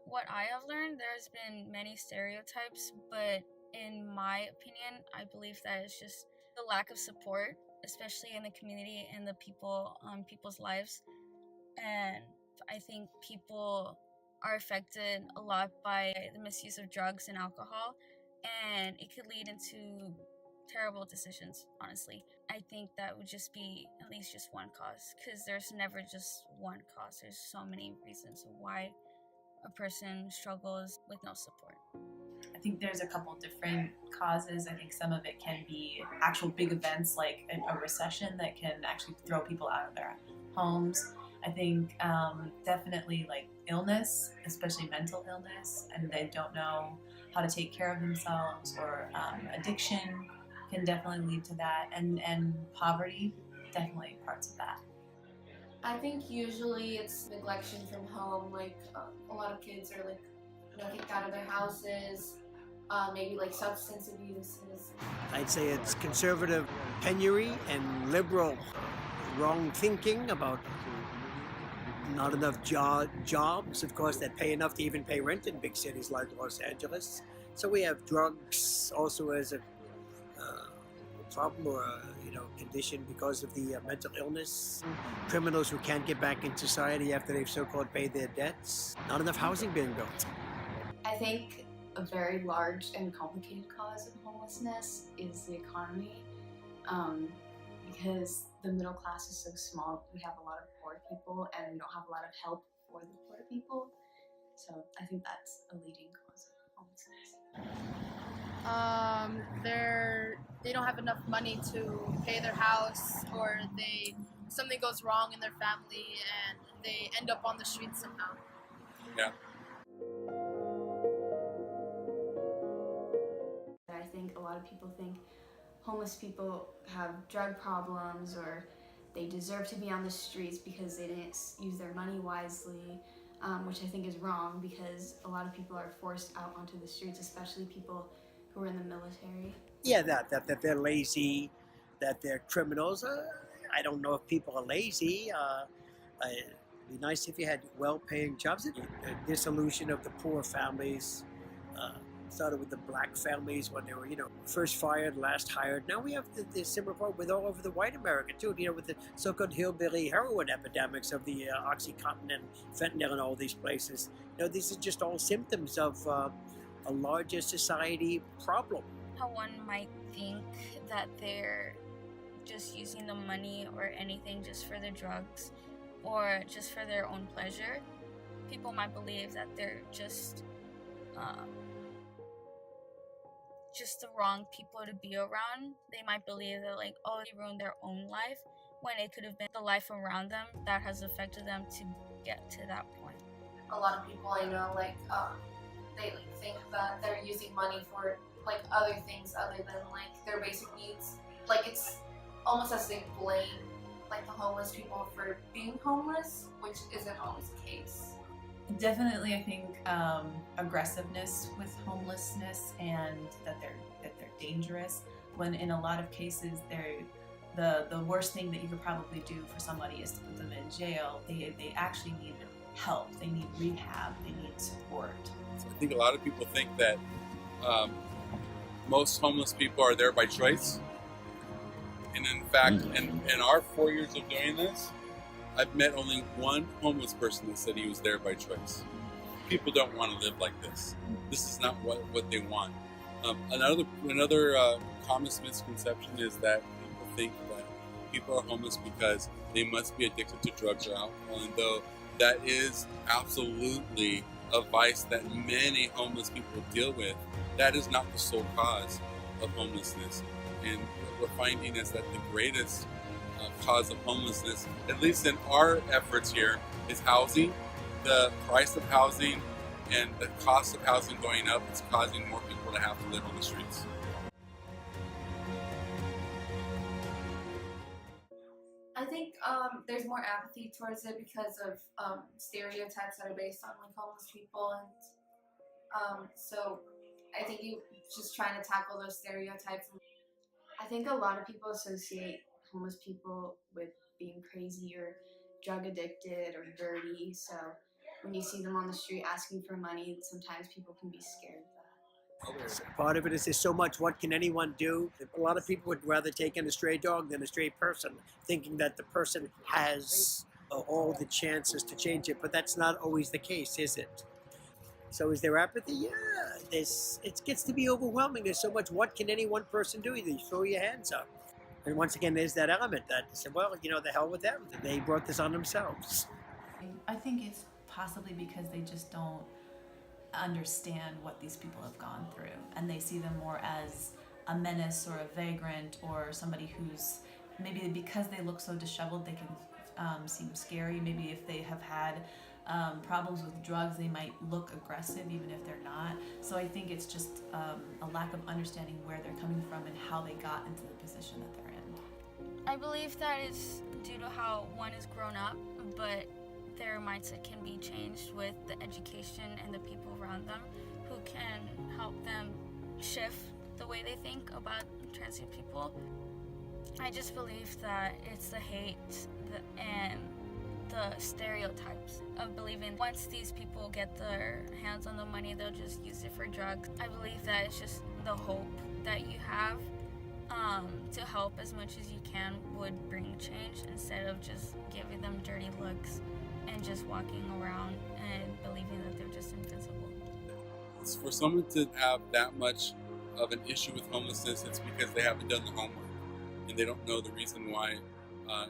What I have learned, there's been many stereotypes, but in my opinion, I believe that it's just the lack of support, especially in the community and the people's lives. And I think people are affected a lot by the misuse of drugs and alcohol, and it could lead into terrible decisions, honestly. I think that would just be at least just one cause, because there's never just one cause. There's so many reasons why a person struggles with no support. I think there's a couple different causes. I think some of it can be actual big events like a recession that can actually throw people out of their homes. I think definitely like illness, especially mental illness, and they don't know how to take care of themselves, or addiction can definitely lead to that, and poverty, definitely parts of that. I think usually it's neglection from home. Like a lot of kids are like, kicked out of their houses. Maybe like substance abuses. I'd say it's conservative penury and liberal wrong thinking about not enough jobs, of course, that pay enough to even pay rent in big cities like Los Angeles. So we have drugs also as a problem or a condition because of the mental illness. Criminals who can't get back in society after they've so-called paid their debts. Not enough housing being built. I think a very large and complicated cause of homelessness is the economy, because the middle class is so small. We have a lot of poor people, and we don't have a lot of help for the poor people. So I think that's a leading cause of homelessness. They don't have enough money to pay their house, or something goes wrong in their family and they end up on the streets somehow. Yeah. I think a lot of people think homeless people have drug problems, or they deserve to be on the streets because they didn't use their money wisely, which I think is wrong, because a lot of people are forced out onto the streets, especially people who are in the military. Yeah, that they're lazy, that they're criminals. I don't know if people are lazy. It'd be nice if you had well-paying jobs. The dissolution of the poor families started with the black families when they were, first fired, last hired. Now we have the similar problem with all over the white America too. With the so-called hillbilly heroin epidemics of the OxyContin and fentanyl and all these places. These are just all symptoms of a larger society problem. How one might think that they're just using the money or anything just for the drugs or just for their own pleasure. People might believe that they're just the wrong people to be around. They might believe that they ruined their own life, when it could have been the life around them that has affected them to get to that point. A lot of people I know, they think that they're using money for other things other than their basic needs. It's almost as they blame the homeless people for being homeless, which isn't always the case. Definitely, I think aggressiveness with homelessness, and that they're dangerous. When in a lot of cases, the worst thing that you could probably do for somebody is to put them in jail. They actually need help. They need rehab. They need support. So I think a lot of people think that most homeless people are there by choice. And in fact, in our 4 years of doing this, I've met only one homeless person that said he was there by choice. People don't want to live like this. This is not what they want. Another common misconception is that people think that people are homeless because they must be addicted to drugs or alcohol. And though that is absolutely a vice that many homeless people deal with, that is not the sole cause of homelessness. And what we're finding is that the greatest cause of homelessness, at least in our efforts here, is housing. The price of housing and the cost of housing going up is causing more people to have to live on the streets. I think there's more apathy towards it because of stereotypes that are based on homeless people, and so I think you just trying to tackle those stereotypes. I think a lot of people associate homeless people with being crazy or drug addicted or dirty, so when you see them on the street asking for money, sometimes people can be scared of that. Part of it is there's so much, what can anyone do? A lot of people would rather take in a stray dog than a stray person, thinking that the person has all the chances to change it, but that's not always the case, is it? So is there apathy? Yeah, it gets to be overwhelming. There's so much, what can any one person do? You throw your hands up. And once again, there's that element that, well, the hell with them. They brought this on themselves. I think it's possibly because they just don't understand what these people have gone through, and they see them more as a menace or a vagrant or somebody who's maybe, because they look so disheveled, they can seem scary. Maybe if they have had problems with drugs, they might look aggressive even if they're not. So I think it's just a lack of understanding where they're coming from and how they got into the position that they're in. I believe that it's due to how one is grown up, but their mindset can be changed with the education and the people around them who can help them shift the way they think about transient people. I just believe that it's the hate and the stereotypes of believing once these people get their hands on the money, they'll just use it for drugs. I believe that it's just the hope that you have to help as much as you can would bring change, instead of just giving them dirty looks and just walking around and believing that they're just invincible. For someone to have that much of an issue with homelessness, it's because they haven't done the homework and they don't know the reason why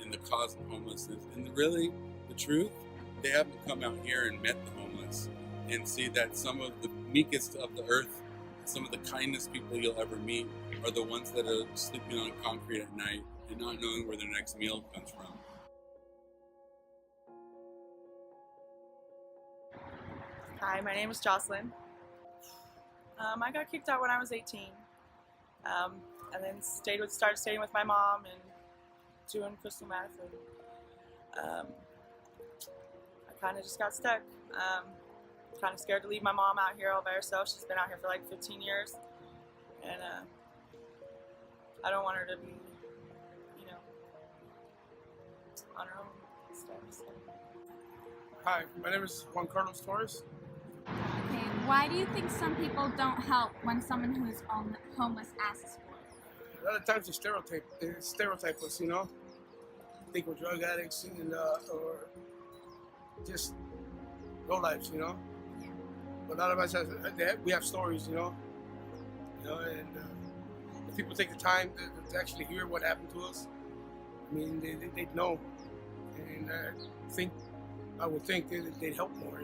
and the cause of homelessness. And really, the truth, they haven't come out here and met the homeless and see that some of the meekest of the earth, some of the kindest people you'll ever meet are the ones that are sleeping on concrete at night and not knowing where their next meal comes from. Hi, my name is Jocelyn. I got kicked out when I was 18, and then started staying with my mom and doing crystal meth, and I kind of just got stuck. Kind of scared to leave my mom out here all by herself. She's been out here for like 15 years, and I don't want her to be, on her own and stuff. So. Hi, my name is Juan Carlos Torres. Okay, why do you think some people don't help when someone who is homeless asks for it? A lot of times they stereotype us, think we're drug addicts and or just lowlifes, But a lot of us we have stories, and if people take the time to actually hear what happened to us, I mean, they'd know, and I would think they'd help more,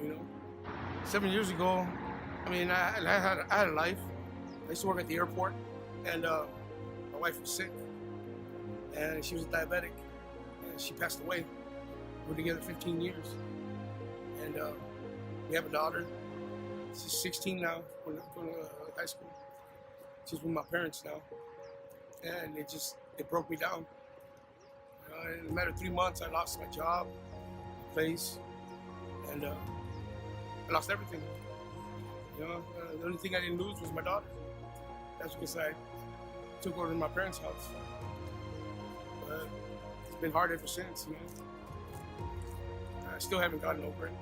7 years ago, I mean, I had a life. I used to work at the airport, and my wife was sick, and she was a diabetic, and she passed away. We were together 15 years, and we have a daughter. She's 16 now, going to high school. She's with my parents now, and it broke me down. In a matter of 3 months, I lost my job, place, and I lost everything. The only thing I didn't lose was my daughter. That's because I took over to my parents' house. But it's been hard ever since, I still haven't gotten over it,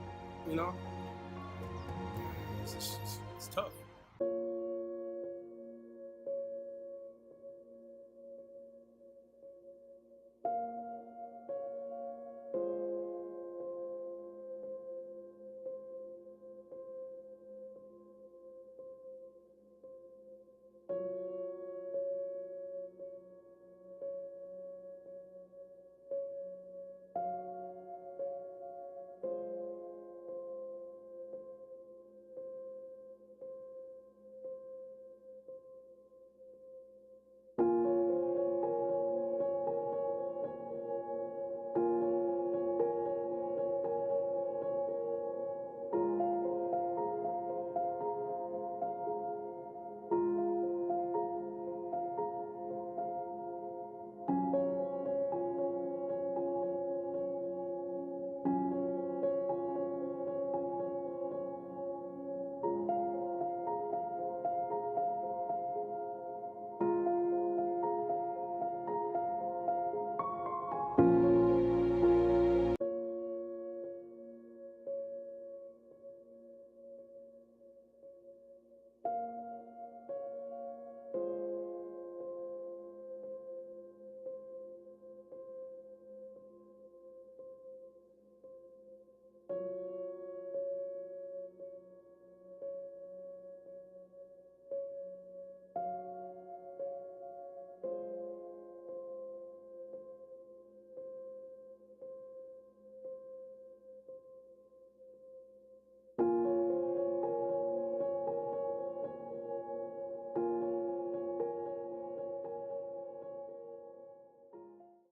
It's just